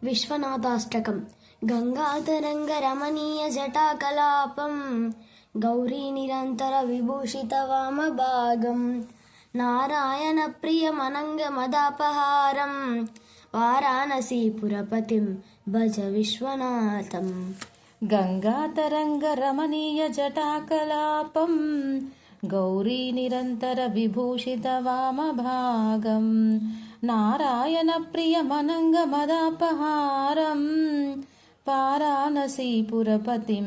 విశ్వనాథాష్టకం. గంగాతరంగ రమణీయ జటాకలాపం గౌరీ నిరంతర విభూషిత వామభాగం నారాయణ ప్రియమనంగ మదాపహారం వారాణసీపురపతిం భజ విశ్వనాథం. గంగాతరంగ రమణీయ జటాకలాపం గౌరీ నిరంతర విభూషిత వామభాగం నారాయణ ప్రియమనంగ మదాపహారం వారాణసీపురపతిం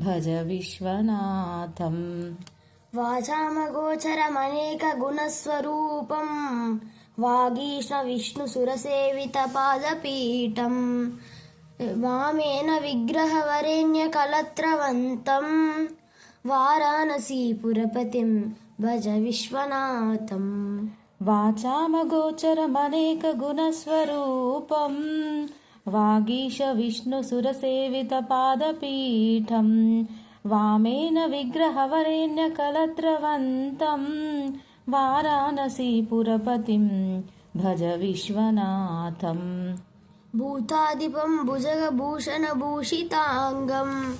భజ విశ్వనాథం. వాచామగోచరమనేక గుణస్వరూపం వాగీష్ణ విష్ణు సురసేవిత పాదపీఠం వామేన విగ్రహవరేణ్య కలత్రవంతం వారాణసీపురపతిం భజ విశ్వనాథం. వాచామగోచరమనేక గుణస్వరూపం వాగీశ విష్ణు సురసేవిత పాదపీఠం వామేన విగ్రహవరేణ్య కలత్రవంతం వారాణసీపురపతిం భజ విశ్వనాథం. భూతాదిపం భుజగభూషణభూషితాంగం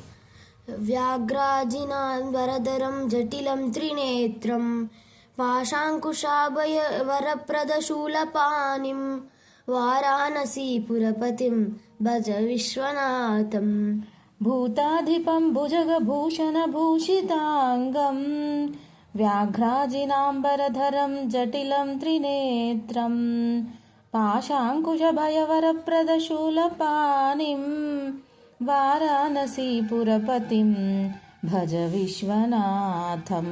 వ్యాఘ్రాజినాంబరధరం జటిలం త్రినేత్రం పాశాంకుశాభయ వరప్రదశూలపాణిం వారాణసీపురపతిం భజ విశ్వనాథం. భూతాధిపం భుజగభూషణభూషితాంగం వ్యాఘ్రాజినాంబరధరం జటిలం త్రినేత్రం పాశాంకుశభయవరప్రదశూలపాణిం వారాణసీపురపతిం భజ విశ్వనాథం.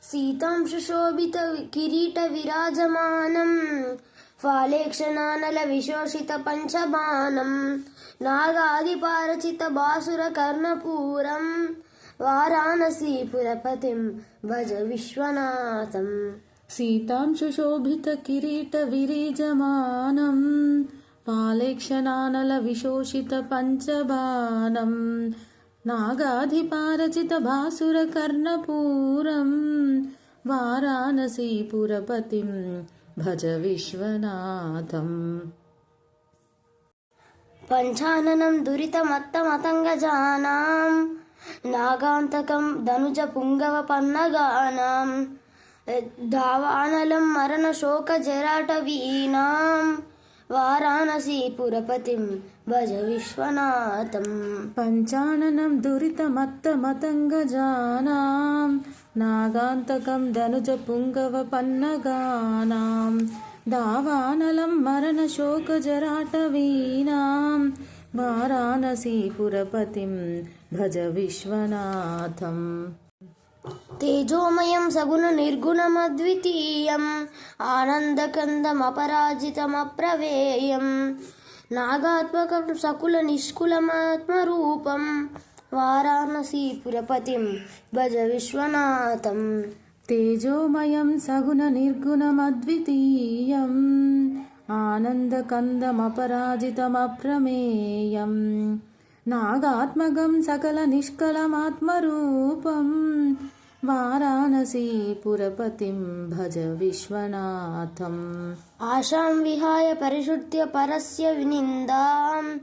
సీతాం సుశోభిత కిరీట విరాజమానం ఫాలేక్షణానల విశోషిత పంచబాణం నాగాదిపారచిత బాసుర కర్ణపూరం వారాణసీపురపతిం భజ విశ్వనాథం. సీతాం సుశోభిత కిరీట విరాజమానం ఫాలేక్షణానల విశోషిత పంచబాణం నాగాధిపారచిత భాసుర కర్ణపూరం వారాణసీపురపతిం భజ విశ్వనాథం. పంచాననం దురితమత్తమతంగజానాం నాగాంతకం ధనుజ పుంగవ పన్నగానాం దావానలం మరణ శోక జరాటవీనాం వారాణసీపురపతిం భజ విశ్వనాథం. పంచాననం దురితమత్తమతంగజానాం నాగాంతకం ధనుజ పుంగవ పన్నగానాం దావానలం మరణ శోక జరాటవీనాం వారాణసీపురపతిం భజ విశ్వనాథం. తేజోమయం సగుణ నిర్గుణమద్వితీయం ఆనందకందమపరాజితమప్రవేయం నాగాత్మకం సకుల నిష్కులమాత్మరూపం వారాణసీపురపతిం భజ విశ్వనాథం. తేజోమయం సగుణ నిర్గుణమద్వితీయం ఆనందకందమపరాజితమప్రమేయం నాగాత్మకం సకల నిష్కలమాత్మరూపం వారాణసీపురపతిం భజ విశ్వనాథం. ఆశాం విహాయ పరిశుద్ధ్య పరస్య వినిందాం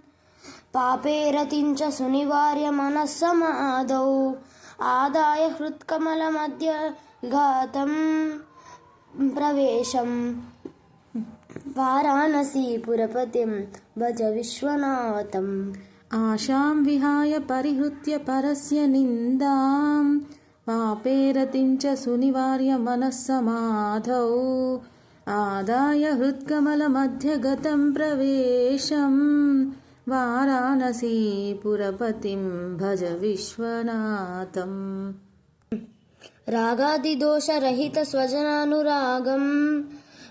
పాపేరతించ సునివార్య మనస్సమాదౌ ఆదాయ హృత్కమల మధ్య ఘాతం ప్రవేశం వారాణసీపురపతిం భజ విశ్వనాథం. ఆశాం విహాయ పరిహృత్య పరస్య నిందాం పాపేరతించ సునివార్య మనస్సమాధౌ ఆదాయ హృత్కమల మధ్య గతం ప్రవేశం వారాణసీపురపతిం భజ విశ్వనాథం. రాగాదిదోషరహిత స్వజనానురాగం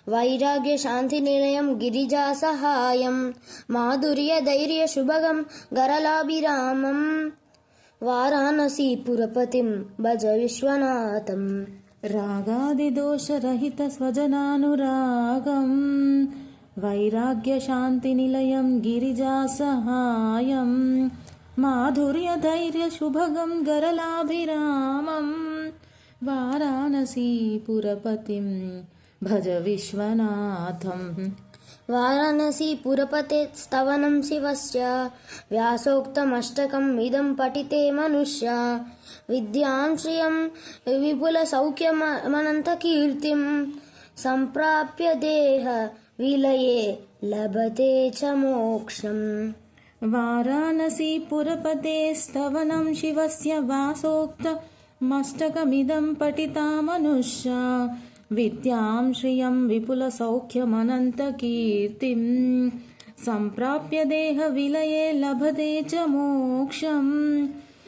వైరాగ్య శాంతి నిలయం గిరిజా సహాయం మాధుర్య ధైర్య శుభగం గరలాభిరామం వారాణసీపురపతిం భజ విశ్వనాథం. రాగాదిదోషరహిత స్వజనానురాగం వైరాగ్య శాంతి నిలయం గిరిజా సహాయం మాధుర్య ధైర్య శుభగం గరలాభిరామం వారాణసీపురపతిం భజ విశ్వనాథం. वाराणसीपुरपते स्तवनं शिवस्य व्यासोक्तमष्टकम् इदं पठिते मनुष्या विद्यां श्रियं विपुलसौख्यमनन्तकीर्तिं सम्प्राप्य देह विलये लभते च मोक्षम् वाराणसीपुरपते स्तवनं शिवस्य वासोक्तमष्टकमिदं पठिता मनुष्या विद्यां श्रियं विपुलसौख्यमनन्तकीर्तिं सम्प्राप्य देहविलये लभते च मोक्षम्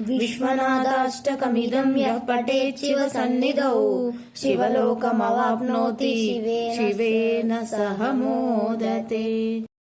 विश्वनाथाष्टकमिदं यः पठेत् शिवसन्निधौ शिवलोकमवाप्नोति शिवेन सह मोदते।